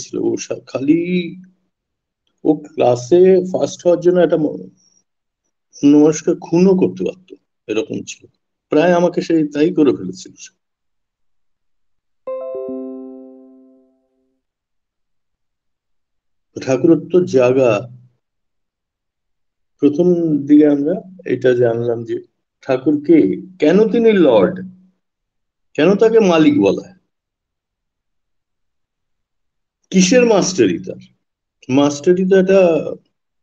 ছিল, ও খালি ও ক্লাসে ফার্স্ট হওয়ার জন্য একটা অন্য মানুষকে খুনও করতে পারতো, এরকম ছিল। প্রায় আমাকে সেই তাই করে ফেলেছিল। ঠাকুরত্ব জাগা, প্রথম দিকে আমরা এটা জানলাম যে ঠাকুর কে, কেন তিনি লর্ড, কেন তাকে মালিক বলা হয়, কিসের মাস্টারি তার। মাস্টারি তো একটা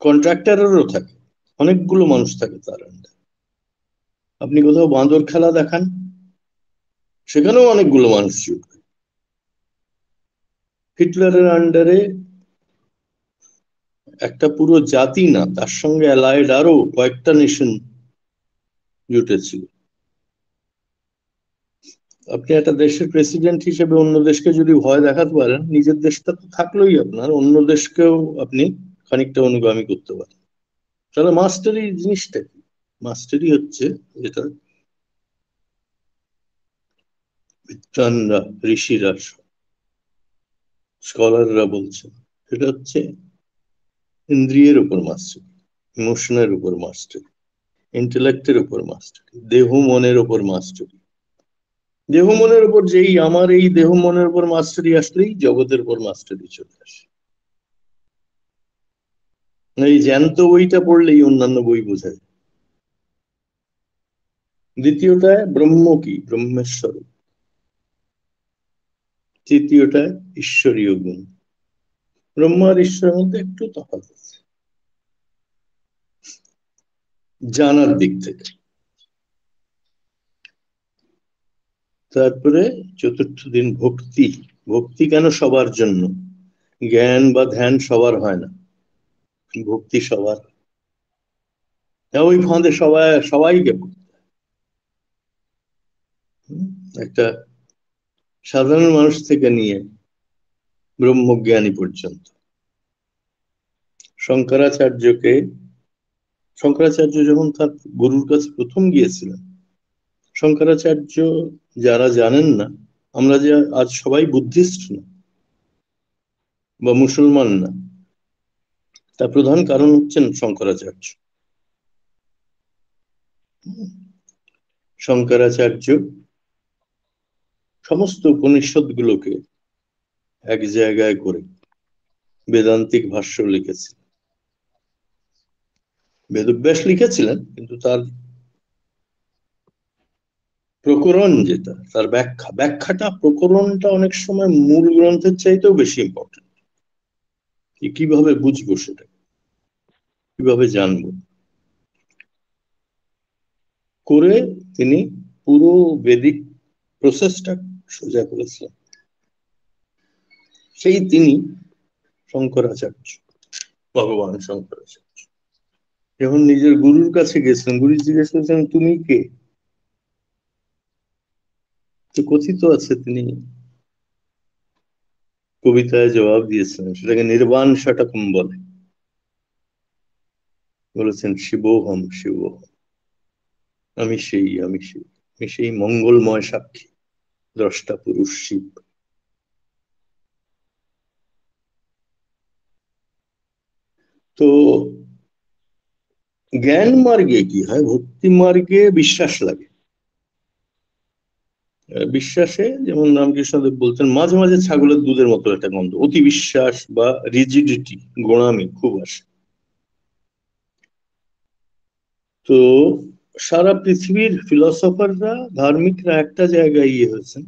কন্ট্রাক্টরেরও থাকে, অনেকগুলো মানুষ থাকে তার আন্ডারে। আপনি কোথাও বাঁদর খেলা দেখান, সেখানেও অনেকগুলো মানুষ জুটবে। হিটলারের আন্ডারে একটা পুরো জাতি না, তার সঙ্গে অ্যালাইড আরো কয়েকটা নেশন জুটেছিল। আপনি একটা দেশের প্রেসিডেন্ট হিসেবে অন্য দেশকে যদি ভয় দেখাতে পারেন, নিজের দেশটা তো থাকলোই আপনার, অন্য দেশকেও আপনি খানিকটা অনুগামী করতে পারেন। তাহলে মাস্টারি জিনিসটা কি? মাস্টারি হচ্ছে যেটা বিদ্বানরা, ঋষিরা, স্কলাররা বলছেন, সেটা হচ্ছে ইন্দ্রিয়ের উপর মাস্টারি, ইমোশনের উপর মাস্টারি, ইন্টেলেক্টের উপর মাস্টারি, দেহ মনের উপর মাস্টারি। দেহ মনের উপর যেই আমার এই দেহ মনের উপর মাস্টারি আসলেই জগতের উপর মাস্টারি চলে আসে। এই জ্যান্ত বইটা পড়লেই অন্যান্য বই বোঝা যায়। দ্বিতীয়টায় ব্রহ্ম কি, ব্রহ্মেশ্বর। তৃতীয়টায় ঈশ্বরীয় গুণ। ব্রহ্ম আর ঈশ্বরের মধ্যে একটু তফাৎ আছে জানার দিক থেকে। তারপরে চতুর্থ দিন ভক্তি। ভক্তি কেন সবার জন্য, জ্ঞান বা ধ্যান সবার হয় না, ভক্তি সবার। ওই ফাঁদে সবাইকে একটা সাধারণ মানুষ থেকে নিয়ে ব্রহ্মজ্ঞানী পর্যন্ত। শঙ্করাচার্য যখন তার গুরুর কাছে প্রথম গিয়েছিলেন, শঙ্করাচার্য, যারা জানেন না, আমরা যে আজ সবাই বুদ্ধিস্ট না বা মুসলমান না, তার প্রধান কারণ হচ্ছেন শঙ্করাচার্য। শঙ্করাচার্য সমস্ত উপনিষদ গুলোকে এক জায়গায় করে বেদান্তিক ভাষ্য লিখেছিলেন। বেদব্যাস লিখেছিলেন, কিন্তু তার প্রকরণ যেটা, তার ব্যাখ্যাটা প্রকরণটা অনেক সময় মূল গ্রন্থের চাইতেও বেশি ইম্পর্টেন্ট। কিভাবে বুঝবো সেটা, কিভাবে জানবো, করে তিনি পুরো বেদিক প্রসেসটা সোজা করেছিলেন। সেই তিনি শঙ্করাচার্য, ভগবান শঙ্করাচার্য। যখন নিজের গুরুর কাছে গেছিলেন, গুরু জিজ্ঞেস করেছেন তুমি কে, তো কথিত আছে তিনি কবিতায় জবাব দিয়েছিলেন, সেটাকে নির্বাণ ষটকম বলে। বলেছেন শিবোহম শিবোহম, আমি সেই, আমি সেই, আমি সেই মঙ্গলময় সাক্ষী, দ্রষ্টা পুরুষ শিব। তো জ্ঞান মার্গে কি হয়, ভক্তি মার্গে বিশ্বাস লাগে। বিশ্বাসে যেমন রামকৃষ্ণদেব বলতেন, মাঝে মাঝে ছাগলের দুধের মতো একটা গন্ধ, অতি বিশ্বাস বা রিজিডিটি, গোড়ামি খুব আসে। তো সারা পৃথিবীর ফিলসফাররা, ধার্মিকরা একটা জায়গায় ইয়ে হয়েছেন।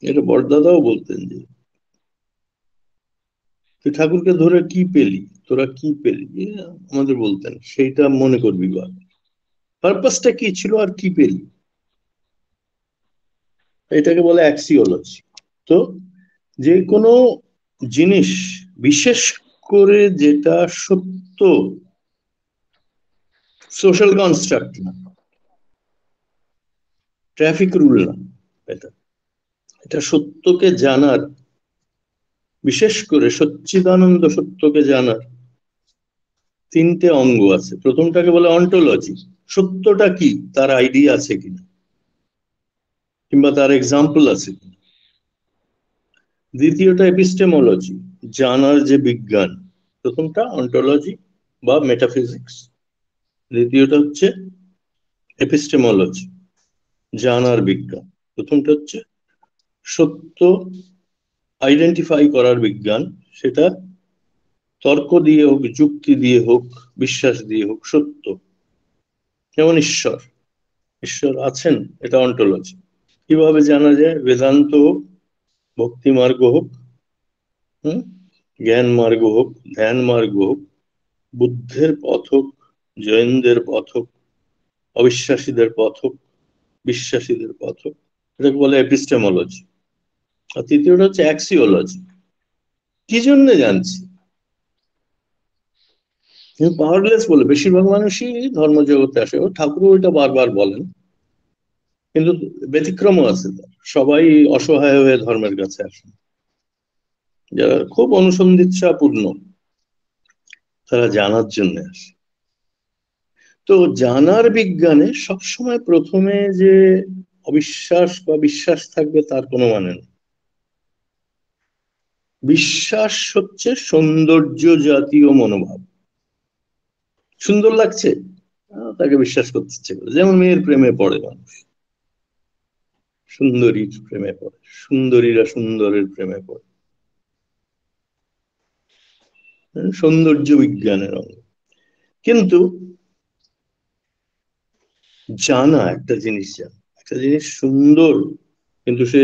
এটা বড়দাদাও বলতেন যে তুই ঠাকুরকে ধরে কি পেলি, তোরা কি পেলি, আমাদের বলতেন সেইটা মনে করবি বা পারপাসটা কি ছিল আর কি পেলি, এটাকে বলে অ্যাক্সিওলজি। তো যে কোনো জিনিস, বিশেষ করে যেটা সত্য, সোশ্যাল কনস্ট্রাক্ট না, ট্রাফিক রুল না, এটা এটা সত্যকে জানার, বিশেষ করে সচ্চিদানন্দ সত্যকে জানার তিনটে অঙ্গ আছে। প্রথমটাকে বলে অন্টোলজি, সত্যটা কি তার আইডিয়া আছে কিনা, কিংবা তার এক্সাম্পল আছে কিনা। দ্বিতীয়টা এপিস্টেমোলজি, জানার যে বিজ্ঞান। প্রথমটা অন্টোলজি বা মেটাফিজিক্স, দ্বিতীয়টা হচ্ছে এপিস্টেমোলজি, জানার বিজ্ঞান। প্রথমটা হচ্ছে সত্য আইডেন্টিফাই করার বিজ্ঞান, সেটা তর্ক দিয়ে হোক, যুক্তি দিয়ে হোক, বিশ্বাস দিয়ে হোক, সত্য। যেমন ঈশ্বর, ঈশ্বর আছেন, এটা অন্টোলজি। কিভাবে জানা যায়? বেদান্ত হোক, ভক্তি মার্গ হোক, জ্ঞান মার্গ হোক, ধ্যান মার্গ হোক, বুদ্ধের পথ হোক, জৈনদের পথ হোক, অবিশ্বাসীদের পথ হোক, বিশ্বাসীদের পথ হোক, এটাকে বলে এপিস্টেমোলজি। আর তৃতীয়টা হচ্ছে অ্যাক্সিওলজি, কি জন্য জানছি। পাওয়ারলেস বলে বেশিরভাগ মানুষই ধর্মজগতে আসে, ও ঠাকুর ওইটা বারবার বলেন, কিন্তু ব্যতিক্রমও আছে। সবাই অসহায় হয়ে ধর্মের কাছে আসেন, যারা খুব অনুসন্ধিৎসাপূর্ণ তারা জানার জন্য আসে। তো জানার বিজ্ঞানে সবসময় প্রথমে যে অবিশ্বাস বা বিশ্বাস থাকবে তার কোনো মানে নেই। বিশ্বাস হচ্ছে সৌন্দর্য জাতীয় মনোভাব। সুন্দর লাগছে, তাকে বিশ্বাস করতে ইচ্ছে করে। যেমন মেয়ের প্রেমে পড়ে মানুষ, সুন্দরীর প্রেমে পড়ে, সুন্দরীরা সুন্দরের প্রেমে পড়ে, সৌন্দর্য বিজ্ঞানের অঙ্গ। কিন্তু জানা একটা জিনিস, জানা একটা জিনিস সুন্দর, কিন্তু সে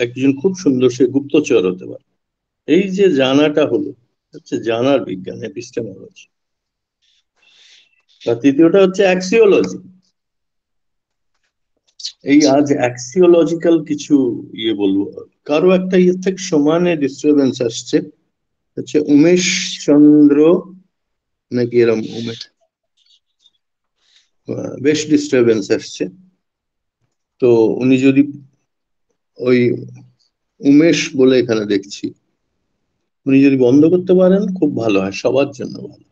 একজন খুব সুন্দর, সে গুপ্তচর হতে পারে। এই যে জানাটা হচ্ছে জানার বিজ্ঞান, এপিস্টেমোলজি। আর তৃতীয়টা হচ্ছে অ্যাক্সিওলজি। এই আজ অ্যাক্সিওলজিক্যাল কিছু বলবো। কারো একটা থেকে সমানে ডিস্টারবেন্স আসছে, হচ্ছে উমেশ চন্দ্র নাকি এরম, উমেশ, বেশ ডিস্টারবেন্স আসছে। তো উনি যদি ওই উমেশ বলে এখানে দেখছি, উনি যদি বন্ধ করতে পারেন খুব ভালো হয়, সবার জন্য ভালো।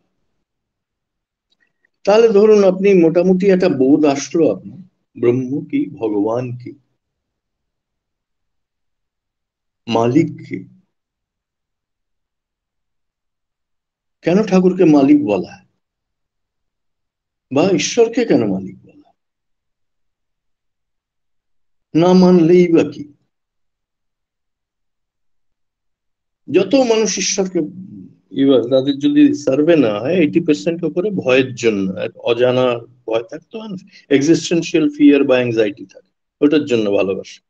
তাহলে ধরুন আপনি মোটামুটি একটা বোধ আসলো আপনার, ব্রহ্ম কি, ভগবান কি, মালিক কি। কেন ঠাকুরকে মালিক বলা হয়, বা ঈশ্বরকে কেন মালিক বলা হয়? না মানলেই বা কি? যত মানুষ ঈশ্বরকে, এবার তাদের যদি সার্ভে না হয়, 80% উপরে ভয়ের জন্য, এক অজানা ভয় থাকতো, এক্সিস্টেন্সিয়াল ফিয়ার বা অ্যাংজাইটি থাকে, ওটার জন্য ভালোবাসা।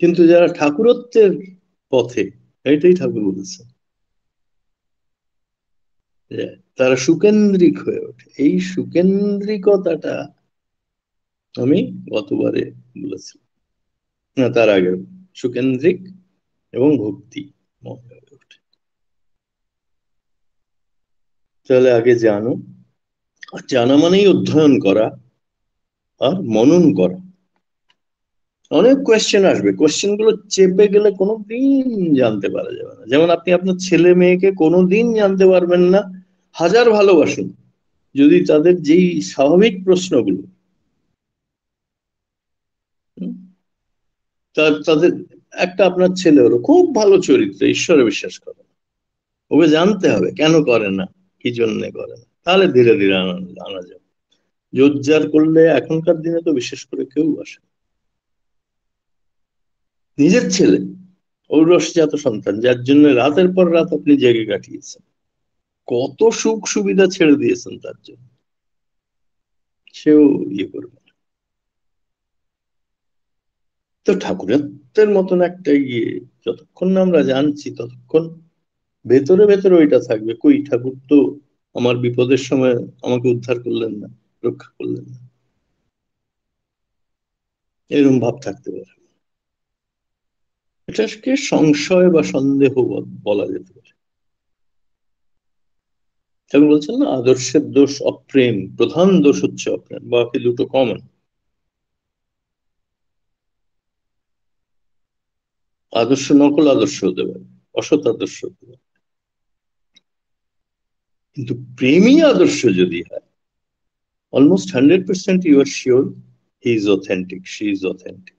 কিন্তু যারা ঠাকুরত্বের পথে, এটাই ঠাকুর বলেছে, তারা সুকেন্দ্রিক হয়ে ওঠে। এই সুকেন্দ্রিকতাটা আমি গতবারে বলেছি, না তার আগে, সুকেন্দ্রিক এবং ভক্তি হয়ে ওঠে। তাহলে আগে জানো, আর জানা মানেই অধ্যয়ন করা আর মনন করা। অনেক কোয়েশ্চেন আসবে, কোয়েশ্চেন গুলো চেপে গেলে কোনোদিন জানতে পারা যাবে না। যেমন আপনি আপনার ছেলে মেয়েকে কোনোদিন জানতে পারবেন না, হাজার ভালোবাসুন, যদি তাদের যেই স্বাভাবিক প্রশ্নগুলো, তাদের, একটা আপনার ছেলে হলো খুব ভালো চরিত্র, ঈশ্বরে বিশ্বাস করে, ওকে জানতে হবে কেন করে না, কি জন্য করে না, তাহলে ধীরে ধীরে আনা যাবে। জোরজার করলে এখনকার দিনে তো বিশেষ করে কেউ আসে। নিজের ছেলে, ঔরসজাত সন্তান, যার জন্য রাতের পর রাত আপনি জেগে কাটিয়েছেন, কত সুখ সুবিধা ছেড়ে দিয়েছেন তার জন্য, সেও করবে। তো ঠাকুরের মতন একটা যতক্ষণ না আমরা জানছি, ততক্ষণ ভেতরে ভেতরে ওইটা থাকবে, কই ঠাকুর তো আমার বিপদের সময় আমাকে উদ্ধার করলেন না, রক্ষা করলেন না, এরকম ভাব থাকতে পারে। এটাকে সংশয় বা সন্দেহ বলা যেতে পারে। ঠাকুর বলছেন না, আদর্শের দোষ অপ্রেম, প্রধান দোষ হচ্ছে অপ্রেম, বাকি দুটো কমন। আদর্শ নকল আদর্শ হতে পারে, অসৎ আদর্শ হতে পারে, কিন্তু প্রেমী আদর্শ যদি হয়, almost 100% you are sure he is authentic, she is authentic.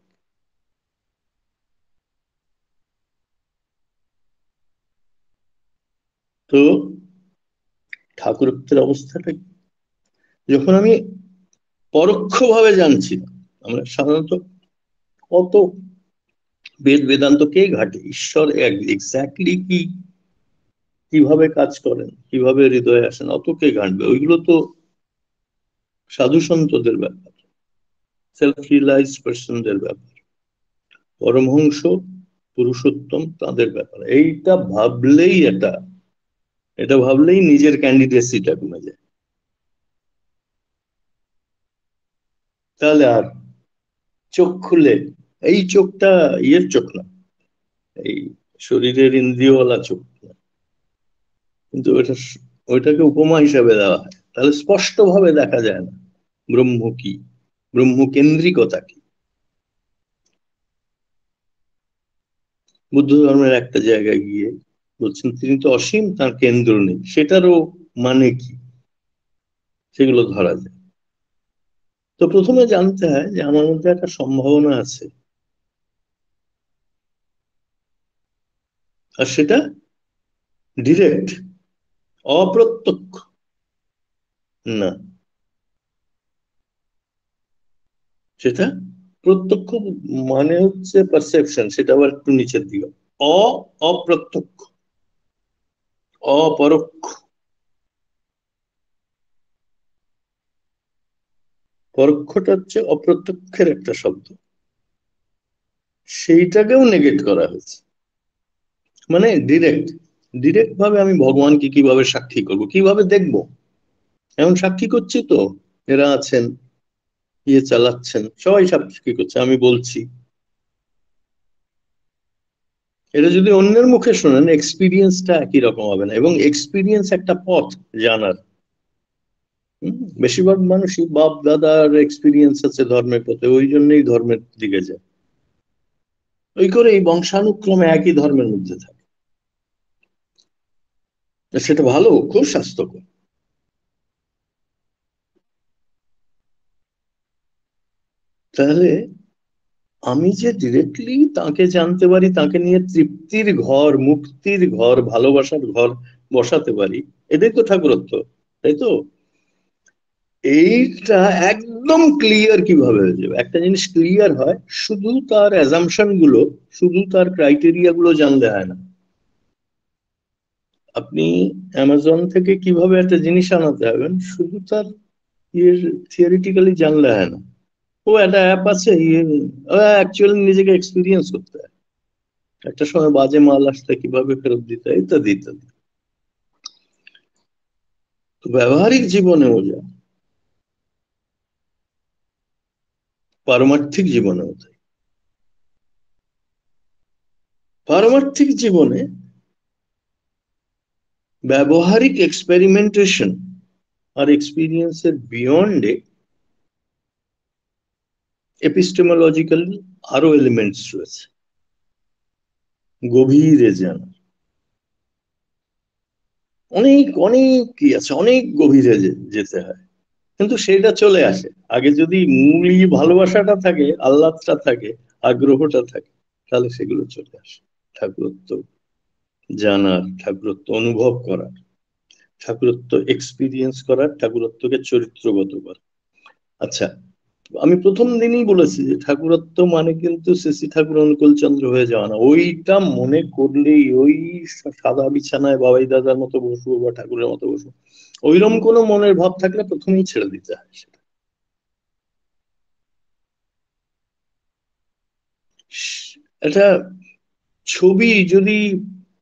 তো ঠাকুরত্বের অবস্থাটা যখন আমি পরোক্ষভাবে জানছি না, আমরা সাধারণত কত বেদ বেদান্ত কে ঘাটে, ঈশ্বর এক্স্যাক্টলি কি, কিভাবে কাজ করেন, কিভাবে হৃদয়ে আসেন, অত কে ঘাটবে? ওইগুলো তো সাধু সন্তদের ব্যাপার, সেলফ রিয়েলাইজড পার্সনদের ব্যাপার, পরমহংস পুরুষোত্তম তাদের ব্যাপার। এটা ভাবলেই নিজের ক্যান্ডিডেসিটা কমে যায়। তাহলে আর চোখ খুলে, এই চোখটা ইয়ের চোখ না, এই শরীরের ইন্দ্রিয়ওয়ালা চোখ না, কিন্তু ওইটাকে উপমা হিসাবে দেওয়া হয়, তাহলে স্পষ্ট ভাবে দেখা যায় না ব্রহ্ম কি, ব্রহ্মকেন্দ্রিকতা কি। বুদ্ধ ধর্মের একটা জায়গায় গিয়ে বলছেন তিনি তো অসীম, তার কেন্দ্র নেই, সেটারও মানে কি, সেগুলো ধরা যায়। তো প্রথমে জানতে হয় যে আমার মধ্যে একটা সম্ভাবনা আছে, আর সেটা ডিরেক্ট, অপ্রত্যক্ষ না, সেটা প্রত্যক্ষ। মানে হচ্ছে পারসেপশন, সেটা আবার একটু নিচের দিকে। অপ্রত্যক্ষ, অপরোক্ষ। পরোক্ষটা হচ্ছে অপ্রত্যক্ষের একটা শব্দ, সেইটাকেও নেগেট করা হয়েছে। মানে ডিরেক্ট, ডিরেক্ট ভাবে আমি ভগবানকে কিভাবে সাক্ষী করব, কিভাবে দেখব? এমন সাক্ষী করছি তো, এরা আছেন, ইয়ে চালাচ্ছেন, সবাই সাক্ষী করছে, আমি বলছি। এটা যদি অন্যের মুখে শোনেন, এক্সপিরিয়েন্সটা একই রকম হবে না, এবং এক্সপিরিয়েন্স একটা পথ জানার। বেশিরভাগ মানুষই বাপ দাদার এক্সপিরিয়েন্স আছে ধর্মের পথে, ওই জন্যই ধর্মের দিকে যায়, ওই করে এই বংশানুক্রমে একই ধর্মের মধ্যে থাকে। সেটা ভালো, খুব স্বাস্থ্যকর। তাহলে আমি যে ডিরেক্টলি তাকে জানতে পারি, তাকে নিয়ে তৃপ্তির ঘর, মুক্তির ঘর, ভালোবাসার ঘর বসাতে পারি, এটাই তো ঠাকুরত্ব, তাই তো? এইটা একদম ক্লিয়ার কিভাবে হয়ে যাবে? একটা জিনিস ক্লিয়ার হয় শুধু তার অ্যাজাম্পশন গুলো, শুধু তার ক্রাইটেরিয়া গুলো জানলে হয় না। আপনি অ্যামাজন থেকে কিভাবে একটা জিনিস আনাতে হবেন, শুধু তার ইয়ে থিওরিটিক্যালি জানলে হয় না। ও একটা অ্যাপ আছে, ইয়ে অ্যাকচুয়ালি নিজেকে এক্সপিরিয়েন্স করতে হয়, একটা সময় বাজে মাল আসলে কিভাবে ফেরত দিতে হয়, ইত্যাদি ইত্যাদি। তো ব্যবহারিক জীবনেও যা, পারমার্থিক জীবনেও তাই। পারমার্থিক জীবনে ব্যবহারিক এক্সপেরিমেন্টেশন আর এক্সপিরিয়েন্সের বিয়ন্ডে এপিস্টেমোলজিক্যাল আরো এলিমেন্টস রয়েছে, গভীরে জানা অনেক অনেক কি আছে, অনেক গভীরে যেতে হয়। কিন্তু সেটা চলে আসে আগে, যদি মূলই ভালোবাসাটা থাকে, আহ্লাদটা থাকে, আগ্রহটা থাকে, তাহলে সেগুলো চলে আসে। ঠাকুরত্ব জানার, ঠাকুরত্ব অনুভব করার, ঠাকুরত্ব এক্সপিরিয়েন্স করার, ঠাকুরত্বকে চরিত্রগত করা। আচ্ছা, আমি প্রথম দিনই বলেছি যে ঠাকুরত্ব মানে কিন্তু শ্রী ঠাকুর অনুকূল চন্দ্র হয়ে যাওয়া না। ওইটা মনে করলেই, ওই সাদা বিছানায় বাবাই দাদার মতো বসবো বা ঠাকুরের মতো বসবো, ওইরকম কোনো মনের ভাব থাকলে প্রথমেই ছেড়ে দিতে হয় সেটা। এটা ছবি যদি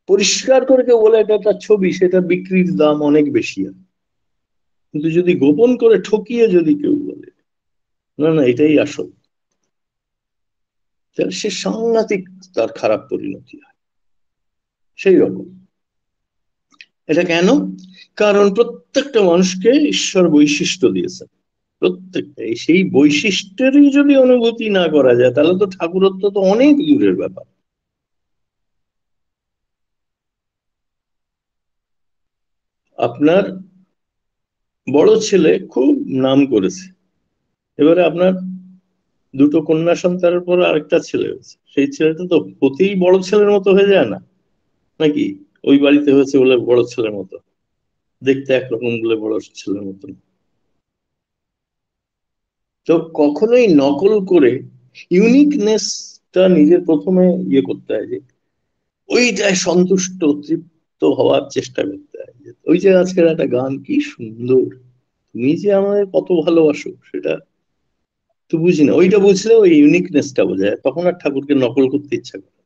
পরিষ্কার করে কেউ বলে এটা একটা ছবি, সেটা বিক্রির দাম অনেক বেশি হয়। কিন্তু যদি গোপন করে ঠকিয়ে যদি কেউ বলে না না এটাই আসল, তাহলে সে সাংঘাতিক, তার খারাপ পরিণতি হয়। সেই রকম এটা কেন? কারণ প্রত্যেকটা মানুষকে ঈশ্বর বৈশিষ্ট্য দিয়েছেন, প্রত্যেকটা সেই বৈশিষ্ট্যেরই যদি অনুভূতি না করা যায়, তাহলে তো ঠাকুরত্ব তো অনেক দূরের ব্যাপার। আপনার বড় ছেলে খুব নাম করেছে, এবারে আপনার দুটো কন্যা সন্তানের পর আরেকটা ছেলে হয়েছে, সেই ছেলেটা তো হতেই বড় ছেলের মতো হয়ে যায় না নাকি? ওই বাড়িতে হয়েছে বলে বড় ছেলের মতো, দেখতে একরকম বলে বড় ছেলের মতন। তো কখনোই নকল করে ইউনিকনেসটা নিজের প্রথমে ইয়ে করতে হয়, যে ওইটায় সন্তুষ্ট তৃপ্ত হওয়ার চেষ্টা করতে হয়। ওই যে আজকের একটা গান, কি সুন্দর, তুমি যে আমাদের কত ভালোবাসো, সেটা তো বুঝি না, ওইটা বুঝলে ওই ইউনিকনেসটা বোঝায়, তখন আর ঠাকুরকে নকল করতে ইচ্ছা করে,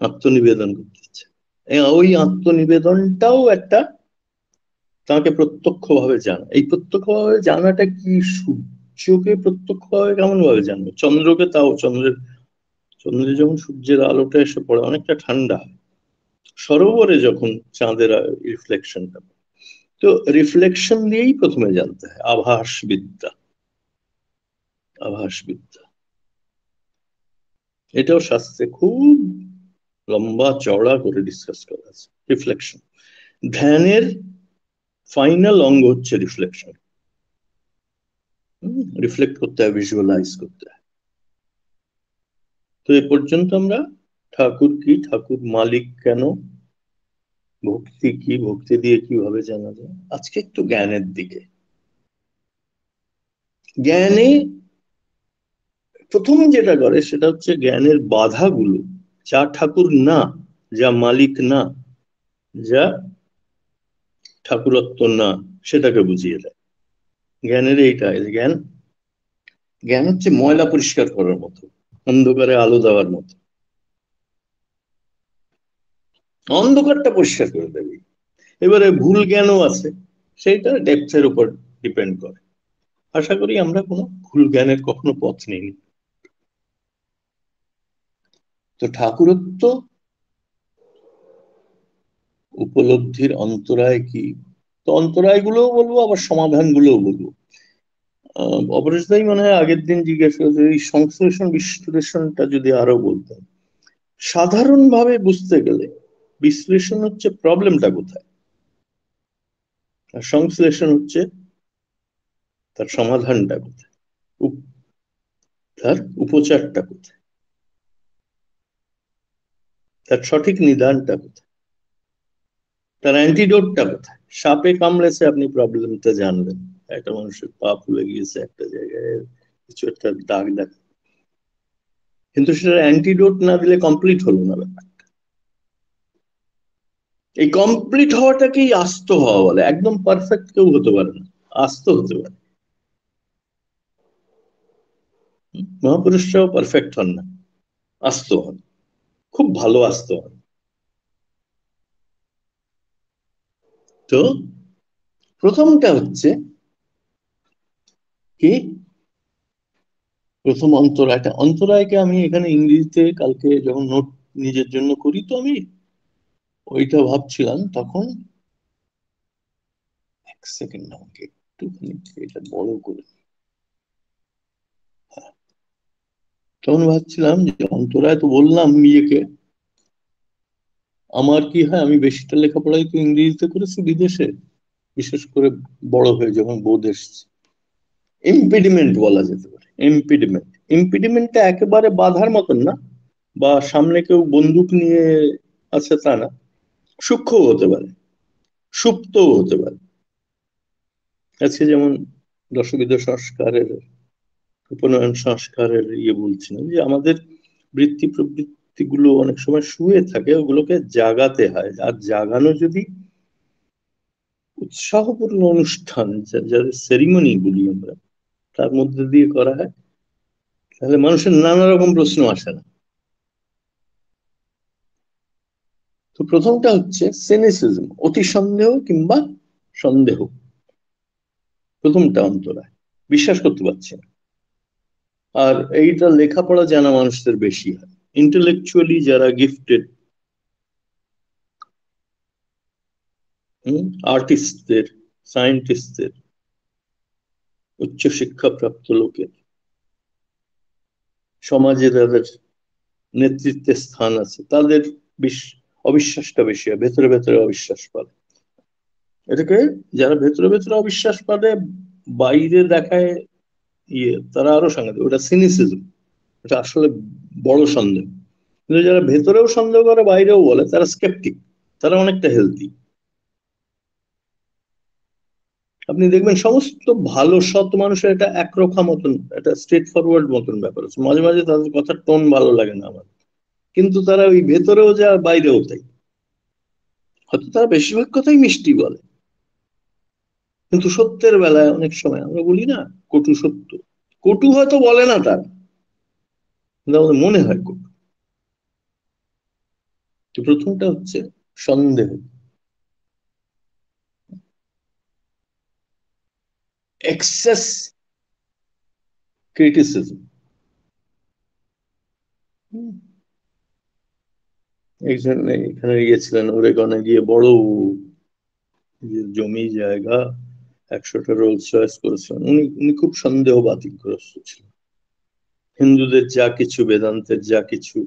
আত্মনিবেদন করতে ইচ্ছা। ওই আত্মনিবেদনটাও একটা, তাকে প্রত্যক্ষ ভাবে জানা। এই প্রত্যক্ষ ভাবে জানাটা কি, সূর্যকে প্রত্যক্ষ ভাবে কেমন ভাবে জানবো, চন্দ্রকে তাও, চন্দ্রে যখন সূর্যের আলোটা এসে পড়ে অনেকটা ঠান্ডা, সরোবরে যখন চাঁদের রিফ্লেকশনটা, তো রিফ্লেকশন দিয়েই প্রথমে জানতে হয়। আভাস বিদ্যা, আভাস বিদ্যা, এটাও শাস্ত্রে খুব লম্বা চওড়া করে ডিসকাস করা আছে। রিফ্লেকশন, ধ্যানের ফাইনাল অঙ্গ হচ্ছে রিফ্লেকশন। রিফ্লেক্ট করতে হয়, ভিজুয়ালাইজ করতে হয়। তো এ পর্যন্ত আমরা ঠাকুর কি, ঠাকুর মালিক কেন, ভক্তি কি, ভক্তি দিয়ে কিভাবে জানা যায়, আজকে একটু জ্ঞানের দিকে। জ্ঞানে প্রথম যেটা করে সেটা হচ্ছে জ্ঞানের বাধাগুলো, যা ঠাকুর না, যা মালিক না, যা ঠাকুরত্ব না, সেটাকে বুঝিয়ে দেয়। জ্ঞানের এইটা, জ্ঞান, জ্ঞান হচ্ছে ময়লা পরিষ্কার করার মতো, অন্ধকারে আলো দেওয়ার মতো, অন্ধকারটা পরিষ্কার করে দেবে। এবারে ভুল জ্ঞানও আছে, সেইটা ডেপথের উপর ডিপেন্ড করে। আশা করি আমরা কোনো ভুল জ্ঞানের কখনো পথ নিইনি। তো ঠাকুরত্ব উপলব্ধির অন্তরায় কি, তো অন্তরায় গুলোও বলবো, আবার সমাধান গুলোও বলবো। অপরেশদাই মনে হয় আগের দিন জিজ্ঞাসা করেছে, এই সংশ্লেষণ বিশ্লেষণটা যদি আরো বলতেন। সাধারণভাবে বুঝতে গেলে বিশ্লেষণ হচ্ছে প্রবলেমটা কোথায়, আর সংশ্লেষণ হচ্ছে তার সমাধানটা কোথায়, তার উপচারটা কোথায়, তার সঠিক নিদানটা কোথায়, তার অ্যান্টিডোটটা কোথায়। সাপে কামড়েছে, আপনি প্রবলেমটা জানলেন, একটা মানুষের পা ফুলে গিয়েছে একটা জায়গায়, কিছু একটা দাগ দেখ, কিন্তু সেটা অ্যান্টিডোট না দিলে কমপ্লিট হলো না ব্যাপার। এই কমপ্লিট হওয়াটাকেই আস্ত হওয়া বলে। একদম পারফেক্ট কেউ হতে পারে না, আস্ত হতে পারে। মহাপুরুষরাও পারফেক্ট হন না, আস্ত হন, খুব ভালো আস্ত হন। তো প্রথমটা হচ্ছে কি, প্রথম অন্তরায়টা, অন্তরায়কে আমি এখানে ইংরেজিতে কালকে যখন নোট নিজের জন্য করি, তো আমি ওইটা ভাবছিলাম তখন, এক সেকেন্ড আমাকে একটুখানি এটা বড় করে, তখন ভাবছিলাম যে অন্তরায় তো বললাম ইয়েকে, আমার কি হয়, আমি বেশিটা লেখাপড়াই তো ইংরেজিতে করেছি বিদেশে, বিশেষ করে বড় হয়ে যখন বোধ এসছে। ইম্পিডিমেন্ট বলা যেতে পারে, ইম্পিডিমেন্ট। ইম্পিডিমেন্টটা একেবারে বাধার মতন না, বা সামনে কেউ বন্দুক নিয়ে আছে তা না, সূক্ষ্ম হতে পারে, সুপ্তও হতে পারে। আজকে যেমন দশবিধ সংস্কারের, উপনয়ন সংস্কারের ইয়ে বলছিলাম, যে আমাদের বৃত্তি প্রবৃত্তি গুলো অনেক সময় শুয়ে থাকে, ওগুলোকে জাগাতে হয়। আর জাগানো যদি উৎসাহপূর্ণ অনুষ্ঠান, যাদের সেরিমনি বলি আমরা, তার মধ্যে দিয়ে করা হয়, তাহলে মানুষের নানা রকম প্রশ্ন আসে না। তো প্রথমটা হচ্ছে সেনিসিজম, অতি সন্দেহ কিংবা সন্দেহ, প্রথমটা অন্তরায়, বিশ্বাস করতে পারছি না। আর এইটা লেখাপড়া জানা মানুষদের বেশি হয়, ইন্টেলেকচুয়ালি যারা গিফটেড, আর্টিস্টদের, সায়েন্টিস্টদের, উচ্চশিক্ষা প্রাপ্ত লোকের, সমাজে যাদের নেতৃত্বের স্থান আছে, তাদের অবিশ্বাসটা বেশি হয়, ভেতরে ভেতরে অবিশ্বাস করে। এটাকে যারা ভেতরে ভেতরে অবিশ্বাস করে, বাইরে দেখায় ইয়ে, তারা আরো সাংঘাতিক, ওটা সিনিসিজম, এটা আসলে বড় সন্দেহ। কিন্তু যারা ভেতরেও সন্দেহ করে বাইরেও বলে তারা স্কেপটিক, তারা অনেকটা হেলদি। আপনি দেখবেন সমস্ত ভালো সৎ মানুষের এটা একরোখা মতন, এটা স্ট্রেট ফরওয়ার্ড মতন ব্যাপার আছে। মাঝে মাঝে তাদের কথার টোন ভালো লাগে না আমার, কিন্তু তারা ওই ভেতরেও যা বাইরেও তাই। হয়তো তারা বেশিরভাগ কথাই মিষ্টি বলে, কিন্তু সত্যের বেলায় অনেক সময় আমরা বলি না কটু সত্য, কটু হয়তো বলে না তারা, কিন্তু আমাদের মনে হয় কটু। তো প্রথমটা হচ্ছে সন্দেহ, এক্সেস ক্রিটিসিজম। একজন এখানে গিয়েছিলেন ওরেগনে, গিয়ে বড় জমি জায়গা 100টা রোলস রয়েস করেছেন। উনি উনি খুব সন্দেহবাতিকগ্রস্ত ছিলেন। হিন্দুদের যা কিছু, বেদান্তের যা কিছু,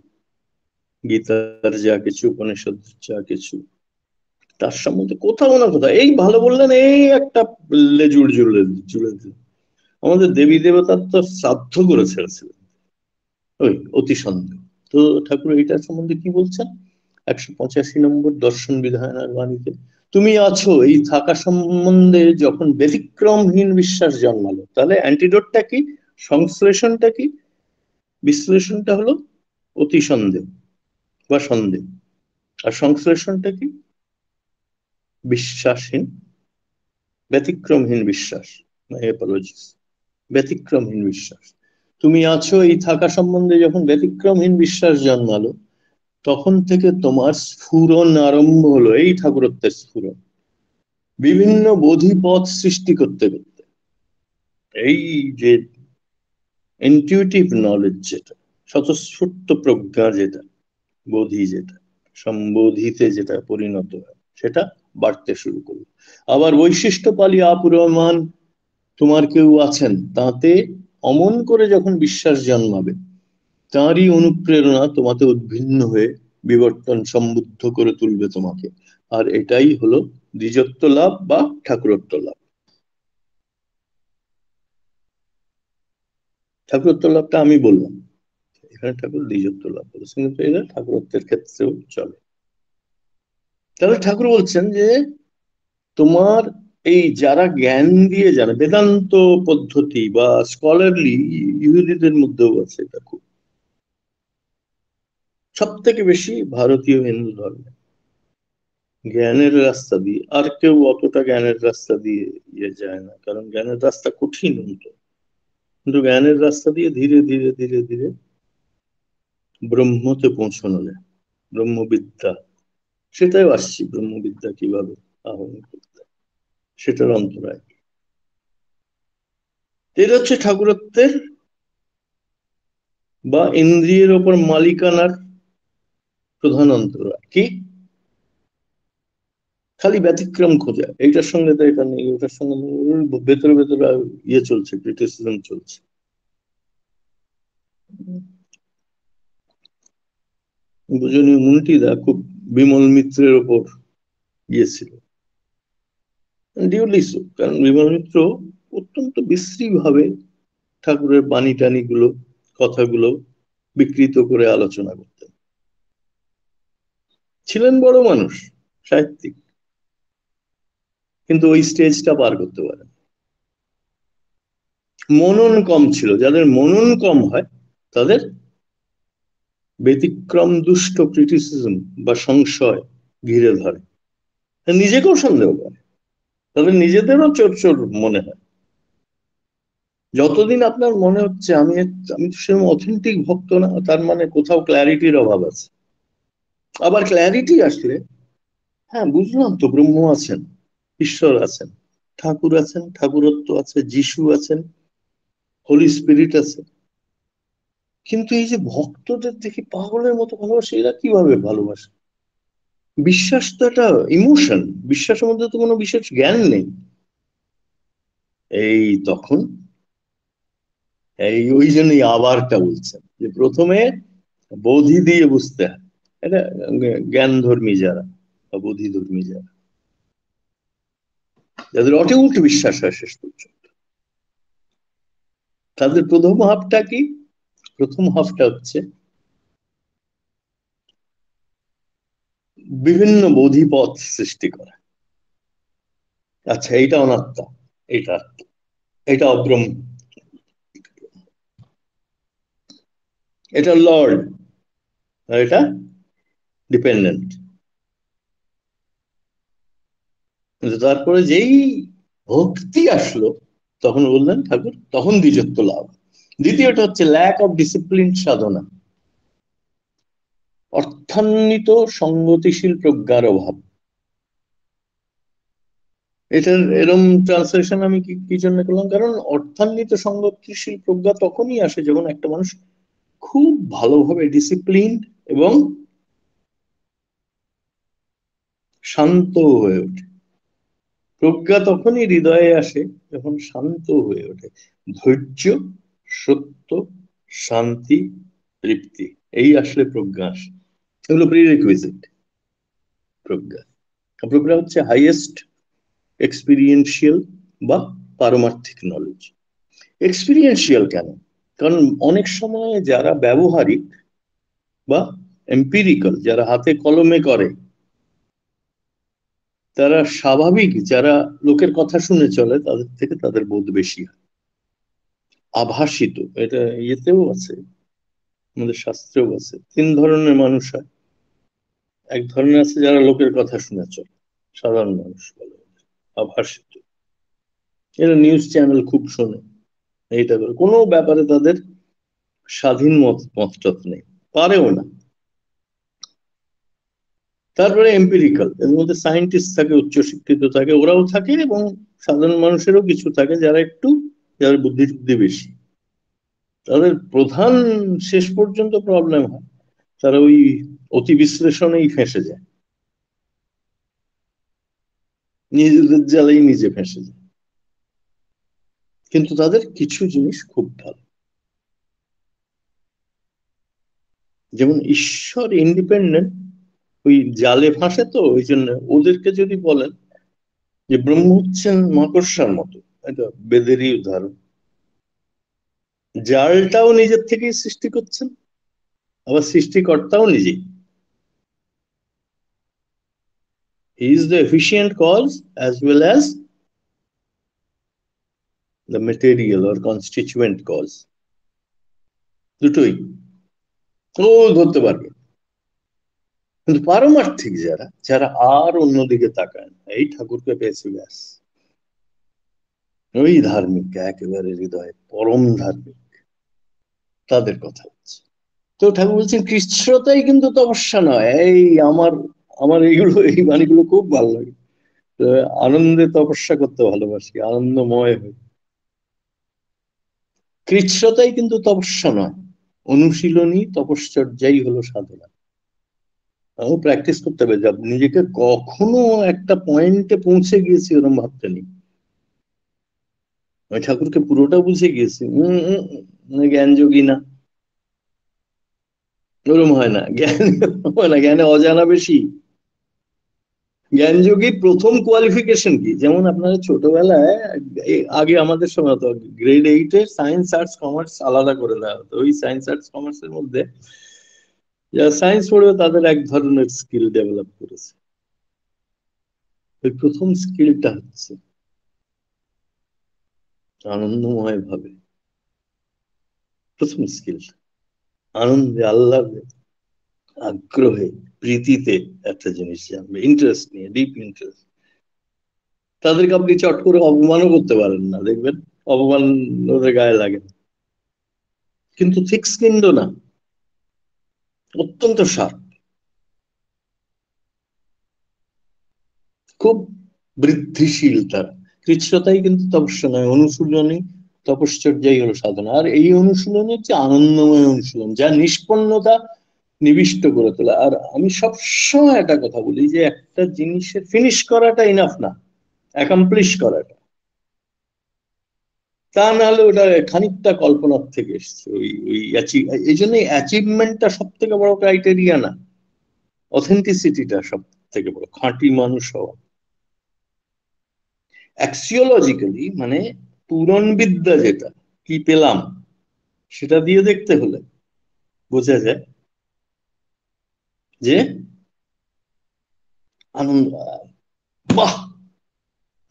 গীতার যা কিছু, উপনিষদের যা কিছু, তার সম্বন্ধে কোথাও না কোথাও এই ভালো বললেন, এই একটা লেজুড় জুড়ে জুড়ে দিল। আমাদের দেবী দেবতার তো শ্রাদ্ধ করে ছেড়েছিলেন ওই অতি সন্দেহ। তো ঠাকুর এইটার সম্বন্ধে কি বলছেন 185 নম্বর দর্শন বিধায়নার বাণীতে? তুমি আছো এই থাকা সম্বন্ধে যখন ব্যতিক্রমহীন বিশ্বাস জন্মালো, তাহলে অ্যান্টিডোটটা কি, সংশ্লেষণটা কি? বিশ্লেষণটা হলো অতি সন্দেহ বা সন্দেহ, আর সংশ্লেষণটা কি? বিশ্বাসহীন, ব্যতিক্রমহীন বিশ্বাস, অ্যাপোলজিস, ব্যতিক্রমহীন বিশ্বাস। তুমি আছো এই থাকা সম্বন্ধে যখন ব্যতিক্রমহীন বিশ্বাস জন্মালো, তখন থেকে তোমার স্ফুরণ আরম্ভ হলো, এই ঠাকুরত্বের স্ফুরণ, বিভিন্ন বোধিপথ সৃষ্টি করতে করতে। এই যে ইনটিউটিভ নলেজ, যেটা স্বতঃস্ফূর্ত প্রজ্ঞা, যেটা বোধি, যেটা সম্বোধিতে যেটা পরিণত হয়, সেটা বাড়তে শুরু করলো। আবার বৈশিষ্ট্য পালি আপুরমান তোমার কেউ আছেন, তাতে অমন করে যখন বিশ্বাস জন্মাবে, তাঁরই অনুপ্রেরণা তোমাতে উদ্ভিন্ন হয়ে বিবর্তন সম্বুদ্ধ করে তুলবে তোমাকে। আর এটাই হলো দ্বিজত্ব লাভ বা ঠাকুরত্ব লাভ। ঠাকুরত্ব লাভটা আমি বললাম, এখানে ঠাকুর দ্বিজত্ব লাভ বলেছেন, কিন্তু এটা ঠাকুরত্বের ক্ষেত্রেও চলে। তাহলে ঠাকুর বলছেন যে তোমার এই যারা জ্ঞান দিয়ে জানে, বেদান্ত পদ্ধতি বা স্কলারলি, ইহুদিদের মধ্যেও আছে এটা খুব, সব থেকে বেশি ভারতীয় হিন্দু ধর্মে জ্ঞানের রাস্তা দিয়ে, আর কেউ অতটা জ্ঞানের রাস্তা দিয়ে ইয়ে যায় না, কারণ জ্ঞানের রাস্তা কঠিন উল্টো। কিন্তু জ্ঞানের রাস্তা দিয়ে ধীরে ধীরে ধীরে ধীরে ব্রহ্মতে পৌঁছানো যায়, ব্রহ্মবিদ্যা। সেটাই আসছি, ব্রহ্মবিদ্যা কিভাবে আহরণ করতে, সেটার অন্তরায়। এটা হচ্ছে ঠাকুরত্বের বা ইন্দ্রিয়ের ওপর মালিকানার প্রধান অন্তরায়। কি? খালি ব্যতিক্রম খোঁজা, এইটার সঙ্গে তো এটা নেই, ওটার সঙ্গে নেই, ভেতরে ভেতরে ইয়ে চলছে, ক্রিটিসিজম চলছে। পূজনীয় মুন্টিদা খুব বিমল মিত্রের ওপর গিয়েছিল, ডিউলিসও, কারণ বিমল মিত্র অত্যন্ত বিশ্রী ভাবে ঠাকুরের বাণী টানি গুলো, কথাগুলো বিকৃত করে আলোচনা করতেন। ছিলেন বড় মানুষ, সাহিত্যিক, কিন্তু ওই স্টেজটা পার করতে পারেন। মনন কম ছিল, যাদের মনন কম হয় তাদের ব্যতিক্রম দুষ্ট ক্রিটিসিজম বা সংশয় ঘিরে ধরে, নিজেকেও সন্দেহ করে, তাদের নিজেদেরও চোর চোর মনে হয়। যতদিন আপনার মনে হচ্ছে আমি আমি তো সেরকম অথেন্টিক ভক্ত না, তার মানে কোথাও ক্ল্যারিটির অভাব আছে। আবার ক্ল্যারিটি আসলে, হ্যাঁ বুঝলাম তো, ব্রহ্ম আছেন, ঈশ্বর আছেন, ঠাকুর আছেন, ঠাকুরত্ব আছে, যিশু আছেন, হোলি স্পিরিট আছে, কিন্তু এই যে ভক্তদের দেখি পাগলের মতো ভালোবাসে, এরা কিভাবে ভালোবাসে? বিশ্বাস তো একটা ইমোশন, বিশ্বাসের মধ্যে তো কোনো বিশেষ জ্ঞান নেই। এই তখন এই ওই জন্যই আবারটা বলছেন যে প্রথমে বোধি দিয়ে বুঝতে হয়। এটা জ্ঞান ধর্মী যারা বা বোধি ধর্মী যারা, যাদের অটুট বিশ্বাস হয় শেষ পর্যন্ত, তাদের প্রথম হাফটা কি? প্রথম হাফটা হচ্ছে বিভিন্ন বোধিপথ সৃষ্টি করা। আচ্ছা, এইটা অনাত্মা, এটা আত্মা, এটা অব্রহ্ম, এটা লর্ড, আর এটা ডিপেন্ডেন্ট। কিন্তু তারপরে যেই ভক্তি আসলো, তখন বললেন ঠাকুর, তখন দ্বিজত্ব লাভ। দ্বিতীয়টা হচ্ছে ল্যাক অফ ডিসিপ্লিন সাধনা, অর্থান্বিত সংগতিশীল প্রজ্ঞার অভাব। এটার এরম ট্রান্সলেশন আমি কি জন্য করলাম, কারণ অর্থান্বিত সংগতিশীল প্রজ্ঞা তখনই আসে যখন একটা মানুষ খুব ভালোভাবে ডিসিপ্লিন এবং শান্ত হয়ে ওঠে। প্রজ্ঞা তখনই হৃদয়ে আসে যখন শান্ত হয়ে ওঠে। ধৈর্য, সত্য, শান্তি, তৃপ্তি, এই আসলে প্রজ্ঞা আসে। এগুলো প্রিরিকুইজিট প্রজ্ঞা। প্রজ্ঞা হচ্ছে হাইয়েস্ট এক্সপিরিয়েন্সিয়াল বা পারমার্থিক নলেজ। এক্সপিরিয়েন্সিয়াল কেন? কারণ অনেক সময় যারা ব্যবহারিক বা এম্পিরিক্যাল, যারা হাতে কলমে করে, তারা স্বাভাবিক, যারা লোকের কথা শুনে চলে, তাদের থেকে তাদের বোধ বেশি হয়। আভাসিত, এটা ইয়েতেও আছে, আমাদের শাস্ত্রেও আছে। তিন ধরনের মানুষ হয়। এক ধরনের আছে যারা লোকের কথা শুনে চলে, সাধারণ মানুষ বলে, আভাসিত। এরা নিউজ চ্যানেল খুব শোনে, এইটা করে কোনো ব্যাপারে তাদের স্বাধীন মতটত নেই, পারেও না। তারপরে এম্পিরিক্যাল, এর মধ্যে সায়েন্টিস্ট থাকে, উচ্চশিক্ষিত থাকে, ওরাও থাকে, এবং সাধারণ মানুষেরও কিছু থাকে যারা একটু, যাদের বুদ্ধি টুদ্ধি বেশি। তাদের প্রধান শেষ পর্যন্ত প্রবলেম হয়, তারা ওই অতি বিশ্লেষণেই ফেঁসে যায়, নিজেদের জ্বালাই নিজে ফেঁসে যায়। কিন্তু তাদের কিছু জিনিস খুব ভালো, যেমন ঈশ্বর ইন্ডিপেন্ডেন্ট, ওই জালে ফাঁসে, তো ওই জন্য ওদেরকে যদি বলেন যে ব্রহ্ম হচ্ছেন মাকড়সার মতো, এটা বেদেরই উদাহরণ, জালটাও নিজের থেকেই সৃষ্টি করছেন, আবার সৃষ্টিকর্তাও নিজেই। He is the efficient cause as well as the material or constituent cause, দুটোই ও ধরতে পারবে। কিন্তু পারমার্থিক যারা, যারা আর অন্যদিকে তাকায় না, এই ঠাকুরকে পেয়েছে ব্যাস, ওই ধার্মিক, একেবারে হৃদয় পরম ধার্মিক, তাদের কথা হচ্ছে। তো ঠাকুর বলছেন কৃচ্ছ্রতাই কিন্তু তপস্যা নয়। এই আমার আমার এইগুলো, এই বাণীগুলো খুব ভালো লাগে। আনন্দে তপস্যা করতে ভালোবাসি, আনন্দময় হই। কৃচ্ছ্রতাই কিন্তু তপস্যা নয়, অনুশীলনী তপশ্চর্যাই হলো সাধনা। প্র্যাকটিস করতে হবে, যা নিজেকে কখনো একটা পয়েন্টে পৌঁছে গিয়েছি ওরকম ভাবতে নেই। আমি ঠাকুরকে পুরোটা বুঝে গিয়েছি, জ্ঞান যোগী না, ওরম হয় না। জ্ঞান হয় না, জ্ঞানে অজানা বেশি। জ্ঞান যোগীর প্রথম কোয়ালিফিকেশন কি? যেমন আপনারা ছোটবেলায়, আগে আমাদের সময় তো গ্রেড 8-এ সায়েন্স আর্টস কমার্স আলাদা করে দেওয়া হতো। ওই সায়েন্স আর্টস কমার্সের মধ্যে যারা সায়েন্স পড়বে তাদের এক ধরনের স্কিল ডেভেলপ করেছে। ওই প্রথম স্কিলটা হচ্ছে আনন্দময় ভাবে, প্রথম স্কিল আনন্দে, আহ্লাদে, আগ্রহে, প্রীতিতে একটা জিনিস জানবে, ইন্টারেস্ট নিয়ে, ডিপ ইন্টারেস্ট। তাদেরকে আপনি চট করে অপমানও করতে পারেন না, দেখবেন অপমান ওদের গায়ে লাগে না। কিন্তু থিক স্কিনড না, অত্যন্ত শার্প, খুব বৃদ্ধিশীল তার। কৃচ্ছ্রতাই কিন্তু তপস্যা নয়, অনুশীলনী তপশ্চর্যাই হলো সাধনা। আর এই অনুশীলনী হচ্ছে আনন্দময় অনুশীলন, যা নিষ্পন্নতা নিবিষ্ট করে তোলা। আর আমি সবসময় একটা কথা বলি যে একটা জিনিসের ফিনিশ করাটা ইনাফ না, অ্যাকমপ্লিশ করাটা। তা নাহলে ওটা খানিকটা কল্পনার থেকে এসছে। ওই ওই এই জন্য অ্যাচিভমেন্টটা সব থেকে বড় ক্রাইটেরিয়া না, অথেন্টিসিটিটা সব থেকে বড়, খাঁটি মানুষ হওয়া। অ্যাক্সিওলজিক্যালি মানে পূরণ বিদ্যা, যেটা কি পেলাম সেটা দিয়ে দেখতে হলে বোঝা যায় যে আনন্দ, বাহ,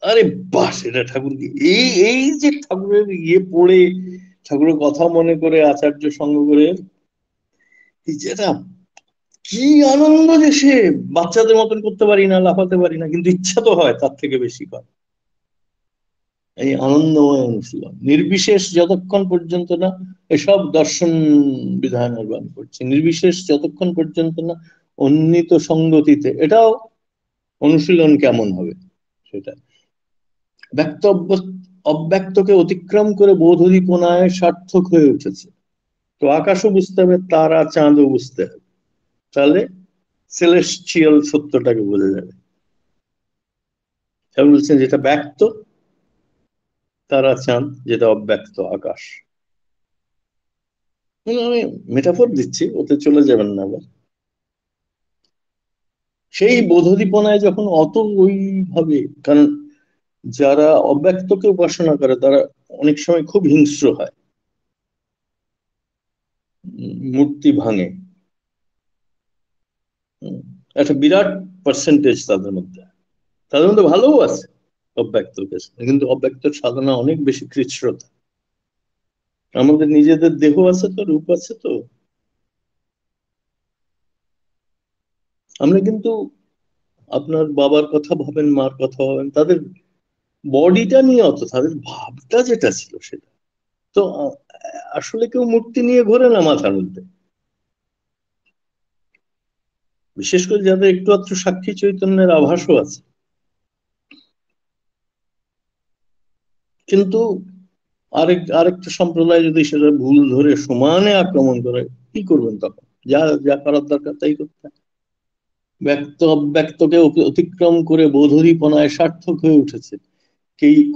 আরে বাহ, সেটা ঠাকুর, এই এই যে ঠাকুরের ইয়ে পড়ে, ঠাকুরের কথা মনে করে, আচার্য সঙ্গ করে, এই যেটা কি আনন্দ, যে সে বাচ্চাদের মতন করতে পারি না, লাফাতে পারি না, কিন্তু ইচ্ছা তো হয় তার থেকে বেশি করে। এই আনন্দময় অনুশীলন নির্বিশেষ যতক্ষণ পর্যন্ত না, এসব দর্শন বিধান নির্মাণ করছে, নির্বিশেষ যতক্ষণ পর্যন্ত না অন্বিত সঙ্গতিতে, এটাও অনুশীলন কেমন হবে সেটা, ব্যক্ত অব্যক্তকে অতিক্রম করে বোধোদীপনায় সার্থক হয়ে উঠেছে। তো আকাশও বুঝতে হবে, তারা চাঁদও বুঝতে হবে, তাহলে সেলেস্টিয়াল সত্যটাকে বোঝা যাবে। তাই বলছেন যেটা ব্যক্ত তারা চাঁদ, যেটা অব্যক্ত আকাশ। আমি মেটাফোর দিচ্ছি, ওতে চলে যাবেন না আবার। সেই বোধোদীপনায় যখন অত ওইভাবে, কারণ যারা অব্যক্তকে উপাসনা করে তারা অনেক সময় খুব হিংস্র হয়, মূর্তি ভাঙে, একটা বিরাট পার্সেন্টেজ তাদের মধ্যে ভালোও আছে অব্যক্ত, কিন্তু অব্যক্ত সাধনা অনেক বেশি কৃচ্ছ্রতা। আমাদের নিজেদের দেহ আছে তো, রূপ আছে তো, আমরা কিন্তু, আপনার বাবার কথা ভাবেন, মার কথা ভাবেন, তাদের বডিটা নিয়ে অত, তাদের ভাবটা যেটা ছিল সেটা তো, আসলে কেউ মূর্তি নিয়ে ঘোরে না মাথার মধ্যে, বিশেষ করে যাদের একটু আধটু সাক্ষী চৈতন্যের আভাসও আছে। কিন্তু আরেকটা সম্প্রদায় যদি সেটা ভুল ধরে সমানে আক্রমণ করে, কি করবেন তখন? যা যা করার দরকার তাই করতে হবে। ব্যক্ত অব্যক্তকে অতিক্রম করে বোধোদীপনায় সার্থক হয়ে উঠেছে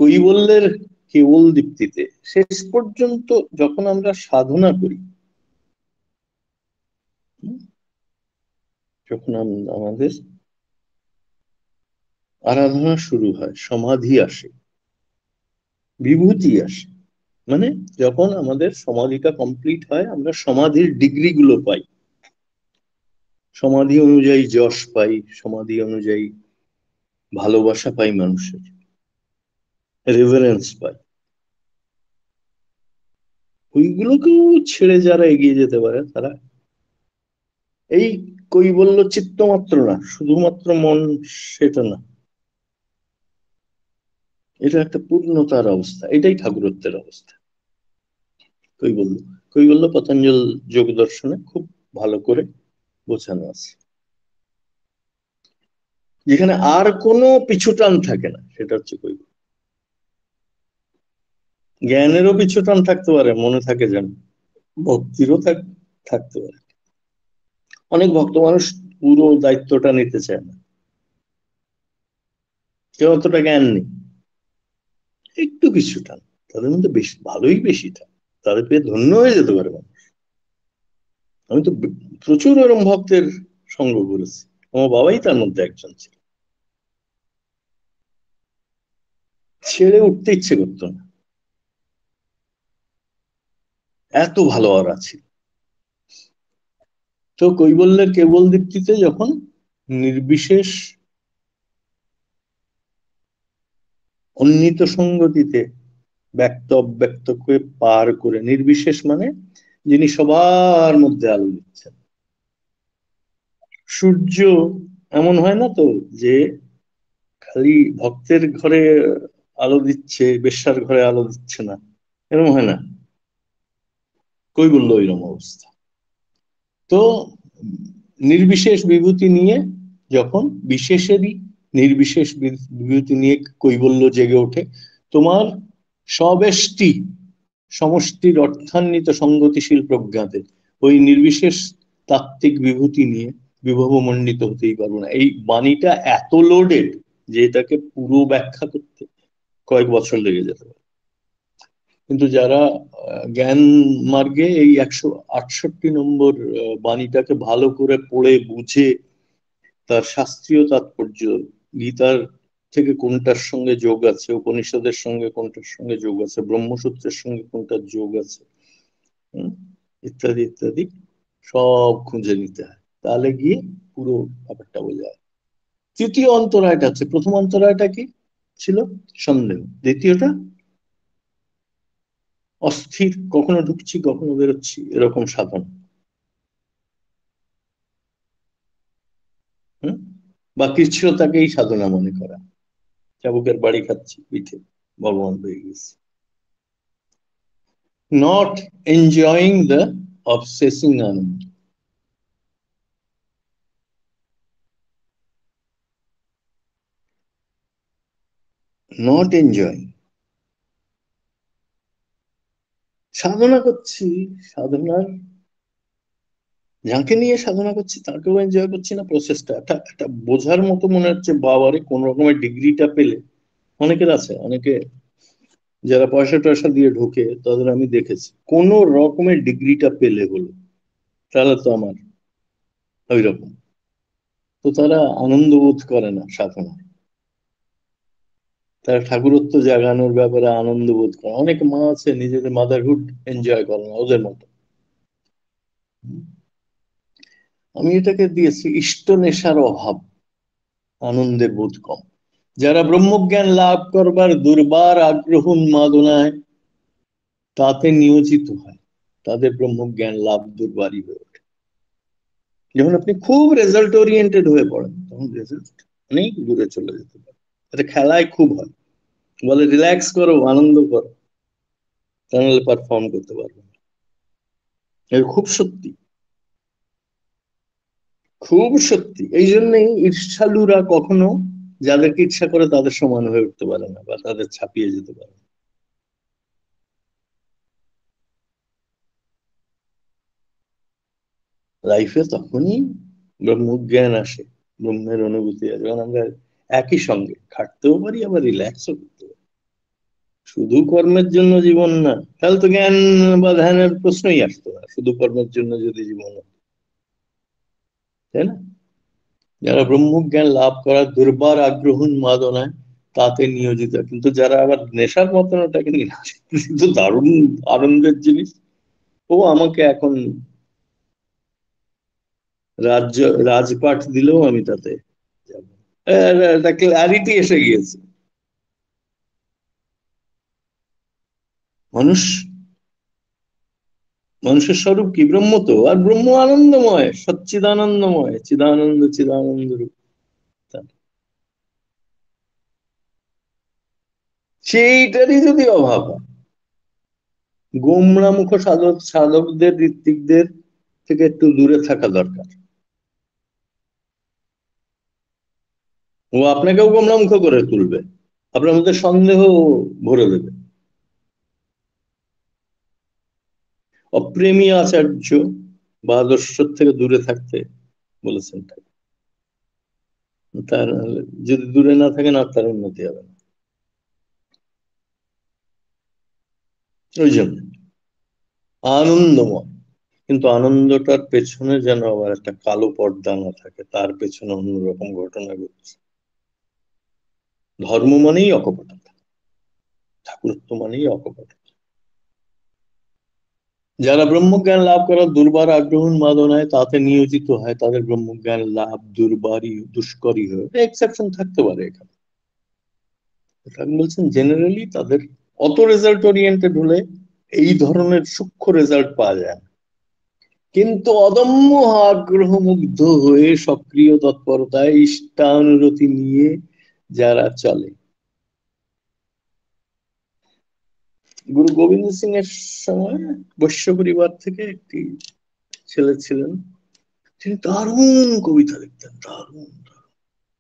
কৈবল্যের কেবল দীপ্তিতে। শেষ পর্যন্ত যখন আমরা সাধনা করি, যখন আমাদের আরাধনা শুরু হয়, সমাধি আসে, বিভূতি আসে, মানে যখন আমাদের সমাধিটা কমপ্লিট হয়, আমরা সমাধির ডিগ্রি গুলো পাই, সমাধি অনুযায়ী যশ পাই, সমাধি অনুযায়ী ভালোবাসা পাই, মানুষের রেভারেন্স পাই। ওইগুলোকেও ছেড়ে যারা এগিয়ে যেতে পারে, তারা এই কৈবল্য চিত্ত মাত্র না, শুধুমাত্র মন সেটা না, এটা একটা পূর্ণতার অবস্থা, এটাই ঠাকুরত্বের অবস্থা। কৈবল্য, কৈবল্য পতঞ্জল যোগ দর্শনে খুব ভালো করে বোঝানো আছে, যেখানে আর কোনো পিছুটান থাকে না, সেটা হচ্ছে কৈবল্য। জ্ঞানেরও পিছুটান থাকতে পারে, মনে থাকে যেন, ভক্তিরও থাকতে পারে। অনেক ভক্ত মানুষ পুরো দায়িত্বটা নিতে চায় না, কেউ অতটা জ্ঞান নেই, একটু পিছুটান, তাদের মধ্যে বেশি ভালোই বেশি থাকে, তাদের পেয়ে ধন্য হয়ে যেতে পারে মানুষ। আমি তো প্রচুর ওরম ভক্তের সঙ্গ করেছি, আমার বাবাই তার মধ্যে একজন ছিল, ছেড়ে উঠতে ইচ্ছে করতো না, এত ভালো আর আছে। তো কৈবল্যের কেবল দীপ্তিতে যখন নির্বিশেষ অন্বিত সঙ্গতিতে ব্যক্ত অব্যক্তকে পার করে, নির্বিশেষ মানে যিনি সবার মধ্যে আলো দিচ্ছেন। সূর্য এমন হয় না তো যে খালি ভক্তের ঘরে আলো দিচ্ছে, বেশ্যার ঘরে আলো দিচ্ছে না, এরকম হয় না, কৈবল্য এরকম অবস্থা। তো নির্বিশেষ বিভূতি নিয়ে যখন বিশেষেরই নির্বিশেষ বিভূতি নিয়ে কৈবল্য জেগে ওঠে, তোমার সবেষ্টি সমষ্টির অর্থান্বিত সঙ্গতিশীল প্রজ্ঞাতে ওই নির্বিশেষ তাত্ত্বিক বিভূতি নিয়ে বিভব মণ্ডিত হতেই পারবো না। এই বাণীটা এত লোডেড যে এটাকে পুরো ব্যাখ্যা করতে কয়েক বছর লেগে যেতে পারে। কিন্তু যারা জ্ঞান মার্গে এই 168 নম্বর বাণীটাকে ভালো করে পড়ে বুঝে, তার শাস্ত্রীয় তাৎপর্য, গীতার থেকে কোনটার সঙ্গে যোগ আছে, উপনিষদের সঙ্গে কোনটার সঙ্গে যোগ আছে, ব্রহ্মসূত্রের সঙ্গে কোনটার যোগ আছে, ইত্যাদি ইত্যাদি সব খুঁজে নিতে হয়, তাহলে গিয়ে পুরো ব্যাপারটা বোঝা যায়। তৃতীয় অন্তরায়টা হচ্ছে, প্রথম অন্তরায়টা কি ছিল? সন্দেহ। দ্বিতীয়টা অস্থির, কখনো ঢুকছি কখনো বেরোচ্ছি, এরকম সাধন। হম। বা কৃচ্ছ্রতাকেই সাধনা মনে করা, চাবুকের বাড়ি খাচ্ছি পিঠে, ভগবান হয়ে গেছে। নট এনজয়িং দ্য অবসেসিং আনন্দ। নট এনজয়িং, সাধনা করছি, সাধনার যাকে নিয়ে সাধনা করছি তাকেও এনজয় করছি না, প্রসেসটা একটা একটা বোঝার মতো মনে হচ্ছে। বাবারে, কোন রকমের ডিগ্রিটা পেলে, অনেকের আছে, অনেকে যারা পয়সা টয়সা দিয়ে ঢোকে তাদের আমি দেখেছি, কোন রকমের ডিগ্রিটা পেলে হলো, তাহলে তো আমার ওই রকম, তো তারা আনন্দ বোধ করে না সাধনায়, তারা ঠাকুরত্ব জাগানোর ব্যাপারে আনন্দ বোধ করে। অনেক মা আছে নিজেদের মাদারহুড এনজয় করে না ওদের মতো। আমি এটাকে দিয়েছি ইষ্ট নেশার অভাব, আনন্দের বোধ কম। যারা ব্রহ্মজ্ঞান লাভ করবার দুর্বার আগ্রহ উন্মাদনায় তাতে নিয়োজিত হয়, তাদের ব্রহ্মজ্ঞান লাভ দুর্বারই হয়ে ওঠে। যখন আপনি খুব রেজাল্ট ওরিয়েন্টেড হয়ে পড়েন, তখন রেজাল্ট অনেক দূরে চলে যেতে পারে। এটা খেলায় খুব হয়, বলে রিল্যাক্স করো, আনন্দ করো, তাহলে পারফর্ম করতে পারবে না। এটা খুব সত্যি, খুব সত্যি। এই জন্যই ঈর্ষালুরা কখনো যাদেরকে ইচ্ছা করে তাদের সমান হয়ে উঠতে পারে না, বা তাদের ছাপিয়ে যেতে পারে না। লাইফে তখনই ব্রহ্মজ্ঞান আসে, ব্রহ্মের অনুভূতি আসে, যখন আমরা একই সঙ্গে খাটতেও পারি আবার রিল্যাক্সও করতে পারি। শুধু কর্মের জন্য জীবন না, তাহলে তো জ্ঞান বা ধ্যানের প্রশ্নই আসতো না, শুধু কর্মের জন্য যদি জীবন হতো, তাই না? যারা ব্রহ্মজ্ঞান লাভ করার দুর্বার আগ্রহ উন্মাদনায় তাতে নিয়োজিত, কিন্তু যারা আবার নেশার মতন ওটাকে নিয়ে আসে, কিন্তু দারুণ আনন্দের জিনিস, ও আমাকে এখন রাজ্য রাজপাট দিলেও আমি তাতে যাবো। একটা ক্ল্যারিটি এসে গিয়েছে। মানুষ, মানুষের স্বরূপ কি? ব্রহ্ম তো, আর ব্রহ্ম আনন্দময়, সচ্চিদানন্দময়, চিদানন্দ চিদানন্দ রূপ। সেইটারই যদি অভাব হয়, গোমরা মুখ সাধক সাধকদের ঋত্বিকদের থেকে একটু দূরে থাকা দরকার। ও আপনাকেও গোমরা মুখ করে তুলবে, আপনার মধ্যে সন্দেহ ভরে দেবে। অপ্রেমী আচার্য বা আদর্শ থেকে দূরে থাকতে বলেছেন তাই। তার যদি দূরে না থাকেন আর তার উন্নতি হবে না। ওই জন্য আনন্দময়, কিন্তু আনন্দটার পেছনে যেন আবার একটা কালো পর্দা না থাকে, তার পেছনে অন্যরকম ঘটনা ঘটছে। ধর্ম মানেই অকপটতা, ঠাকুরত্ব মানেই অকপটতা। যারা ব্রহ্মজ্ঞান লাভ করার দুর্বার আগ্রহ উন্মাদনায় তাতে নিয়োজিত হয়, তাদের ব্রহ্মজ্ঞান লাভ দুর্বারই দুষ্করই হয়। এক্সেপশন থাকতে পারে এখানে, ঠাকুর বলছেন জেনারেলি তাদের অত রেজাল্ট ওরিয়েন্টেড হলে এই ধরনের সূক্ষ্ম রেজাল্ট পাওয়া যায় না। কিন্তু অদম্য আগ্রহ মুগ্ধ হয়ে সক্রিয় তৎপরতায় ইষ্টানুরতি নিয়ে যারা চলে। গুরু গোবিন্দ সিং এর সময় বৈশ্য পরিবার থেকে একটি ছেলে ছিলেন, তিনি দারুণ কবিতা লিখতেন, দারুণ।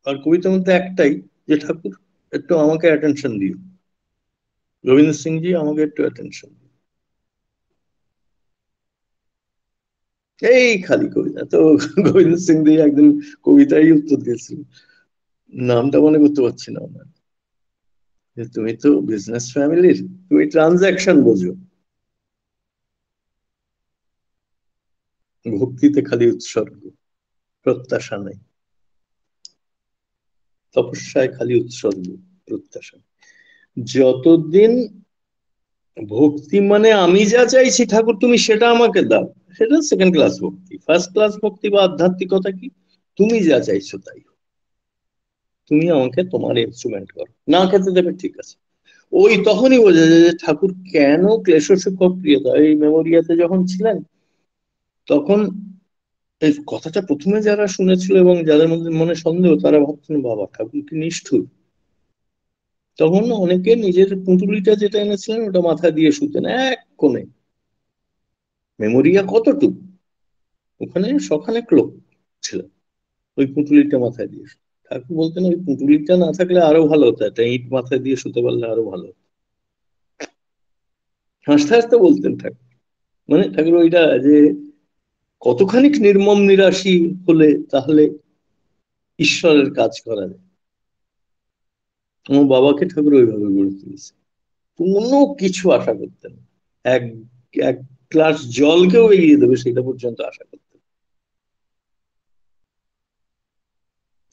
আর কবিতার মধ্যে একটাই, যে ঠাকুর একটু আমাকে অ্যাটেনশন দিও, গোবিন্দ সিং জি আমাকে একটু অ্যাটেনশন। এই খালি কবিতা তো। গোবিন্দ সিং দিয়ে একদিন কবিতাই উত্তর দিয়েছিল, নামটা মনে করতে পারছি না আমার। যে তুমি তো বিজনেস ফ্যামিলির, তুমি ট্রানজাকশন বোঝো, ভক্তিতে খালি উৎসর্গ, প্রত্যাশা নাই, তপস্যায় খালি উৎসর্গ, প্রত্যাশা। যতদিন ভক্তি মানে আমি যা চাইছি ঠাকুর তুমি সেটা আমাকে দাও, সেটা সেকেন্ড ক্লাস ভক্তি। ফার্স্ট ক্লাস ভক্তি বা আধ্যাত্মিকতা কি? তুমি যা চাইছো তাই। তুমি আমাকে তোমার ইনস্ট্রুমেন্ট করো, না খেতে দেবে ঠিক আছে। ওই তখনই বোঝা যায় যে ঠাকুর কেন ক্লেশ সুখ প্রিয়তা। এই মেমোরিয়াতে যখন ছিলেন তখন এই কথাটা প্রথমে যারা শুনেছিল এবং যাদের মধ্যে মনে সন্দেহ, তারা ভাবছেন বাবা ঠাকুর কি নিষ্ঠুর। তখন অনেকে নিজের পুঁটুলিটা যেটা এনেছিলেন ওটা মাথায় দিয়ে শুতেন এক কোণে। মেমোরিয়া কতটুকু, ওখানে সখানেক লোক ছিল, ওই পুঁটুলিটা মাথায় দিয়ে ঠাকুর বলতেন ওই পুঁটুলিটা না থাকলে আরো ভালো হতো, একটা ইট মাথায় দিয়ে শুতে পারলে আরো ভালো হতো। হাসতে হাসতে বলতেন ঠাকুর। মানে ঠাকুর ওইটা যে কতখানি নির্মম নিরাশী হলে তাহলে ঈশ্বরের কাজ করা যায়। আমার বাবাকে ঠাকুর ওইভাবে গড়ে তুলেছে, কোনো কিছু আশা করতেন না। এক এক গ্লাস জলকেও এগিয়ে দেবে সেটা পর্যন্ত আশা করতেন,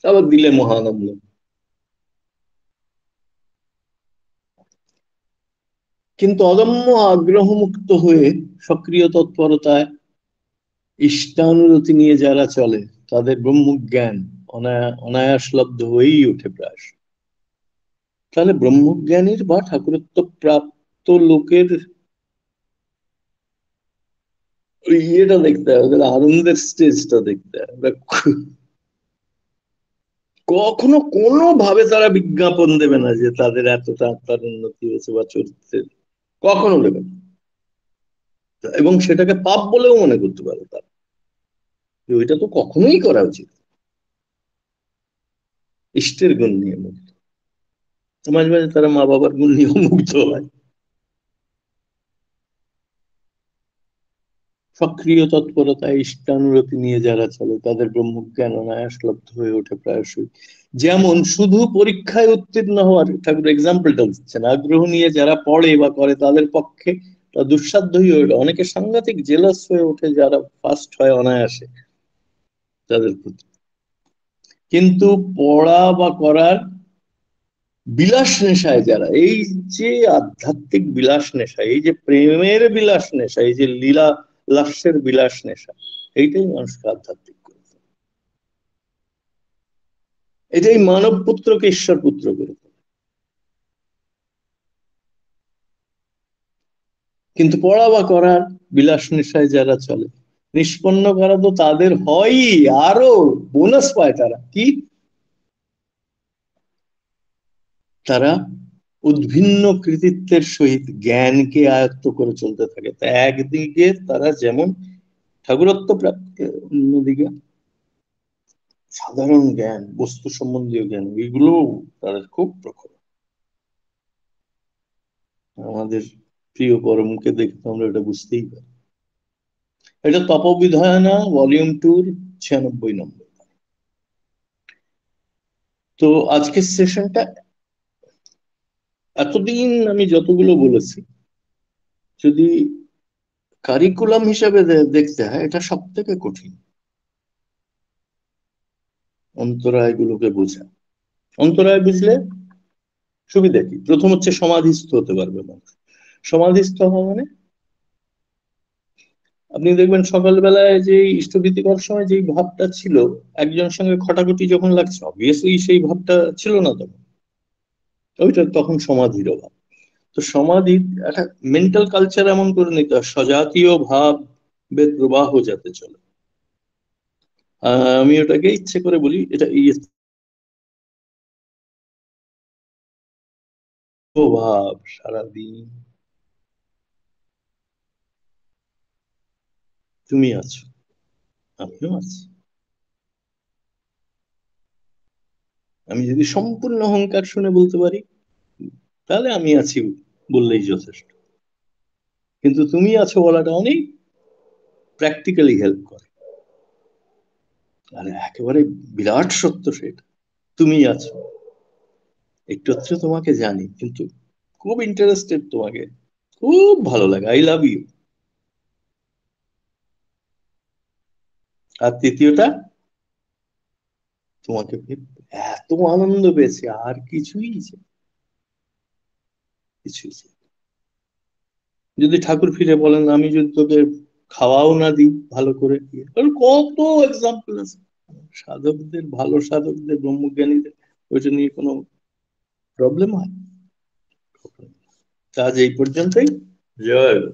আবার দিলে মহানন্দ। কিন্তু অদম্য আগ্রহ মুক্ত হয়ে সক্রিয় তৎপরতায় ইষ্টানুরতি নিয়ে যারা চলে তাদের ব্রহ্মজ্ঞান অনায়াসলব্ধ হয়েই ওঠে প্রায়। তাহলে ব্রহ্মজ্ঞানীর বা ঠাকুরত্ব প্রাপ্ত লোকের ওই ইয়েটা দেখতে হবে, ওদের আনন্দের স্টেজটা দেখতে হবে। কখনো কোনো ভাবে তারা বিজ্ঞাপন দেবে না যে তাদের এতটা আত্মার উন্নতি হয়েছে বা চরিত্রের, কখনো দেবে না। এবং সেটাকে পাপ বলেও মনে করতে পারে তারা, ওইটা তো কখনোই করা উচিত। ইষ্টের গুণ নিয়ে মুক্ত, মাঝে মাঝে তারা মা বাবার গুণ নিয়েও মুক্ত হয়। সক্রিয় তৎপরতায় ইষ্টানুরতি নিয়ে যারা চলে তাদের ব্রহ্মজ্ঞান অনায়াসলব্ধ হয়ে ওঠে প্রায়শই। যেমন শুধু পরীক্ষায় উত্তীর্ণ হওয়ার ঠাকুর এক্সাম্পলটা দিচ্ছেন, আগ্রহ নিয়ে যারা পড়ে বা করে তাদের পক্ষে তা দুঃসাধ্যই হয়ে ওঠে। অনেকে সাংঘাতিক জেলাস হয়ে ওঠে যারা ফার্স্ট হয় অনায়াসে তাদের প্রতি। কিন্তু পড়া বা করার বিলাস নেশায় যারা, এই যে আধ্যাত্মিক বিলাস নেশা, এই যে প্রেমের বিলাস নেশা, এই যে লীলা লাস্যের বিলাস নেশা, এইটাই মানুষকে আধ্যাত্মিক করে তোলে। এটাই মানব পুত্রকে ঈশ্বর পুত্র করে তোলে। কিন্তু পড়া বা করার বিলাস নেশায় যারা চলে, নিষ্পন্ন করা তো তাদের হয়ই, আরো বোনাস পায় তারা কি, তারা উদ্ভিন্ন কৃতিত্বের সহিত জ্ঞানকে আয়ত্ত করে চলতে থাকে। তা একদিকে তারা যেমন ঠাকুরত্ব প্রাপ্তি, অন্যদিকে সাধারণ জ্ঞান, বস্তু সম্বন্ধীয় জ্ঞান, এগুলো তাদের খুব প্রখর। আমাদের প্রিয় পরমকে দেখে তো আমরা এটা বুঝতেই পারি। এটা তপবিধায়না ভলিউম 2 96 নম্বর। তো আজকের সেশনটা, এতদিন আমি যতগুলো বলেছি যদি কারিকুলাম হিসাবে দেখতে হয়, এটা সব থেকে কঠিন অন্তরায়গুলোকে বোঝা। অন্তরায় বুঝলে সুবিধা কি? প্রথম হচ্ছে সমাধিস্থ হতে পারবে মানুষ। সমাধিস্থ হওয়া মানে আপনি দেখবেন সকালবেলায় যে ইষ্টভীতি করার সময় যেই ভাবটা ছিল, একজনের সঙ্গে খটাখটি যখন লাগছে অবভিয়াসলি সেই ভাবটা ছিল না তখন, ওইটা তখন সমাধির অভাব। তো সমাধি একটা মেন্টাল কালচার এমন করে নিতে হয় সজাতীয় ভাবের প্রবাহ যাতে চলে। আমি ওটাকে ইচ্ছে করে বলি এটা ভাব সারাদিন তুমি আছো, আমিও আছি। আমি যদি সম্পূর্ণ অহংকার শুনে বলতে পারি তাহলে আমি আছি বললেই যথেষ্ট। কিন্তু তুমি আছো বলাটা অনেক প্র্যাকটিক্যালি হেল্প করে। আর একেবারে বিরাট সত্য সেটা, তুমি আছো, একটু একটু তোমাকে জানি কিন্তু খুব ইন্টারেস্টেড তোমাকে, খুব ভালো লাগে, আই লাভ ইউ। আর তৃতীয়টা, তোমাকে পেয়ে এত আনন্দ পেয়েছে আর কিছুই চাই। যদি ঠাকুর ফিরে বলেন আমি যদি তোকে খাওয়াও না দিই ভালো করে, কত এক্সাম্পল আছে সাধকদের, ভালো সাধকদের, ব্রহ্মজ্ঞানীদের, ওইটা নিয়ে কোনো প্রবলেম হয়? আজ এই পর্যন্তই। জয় গুরু।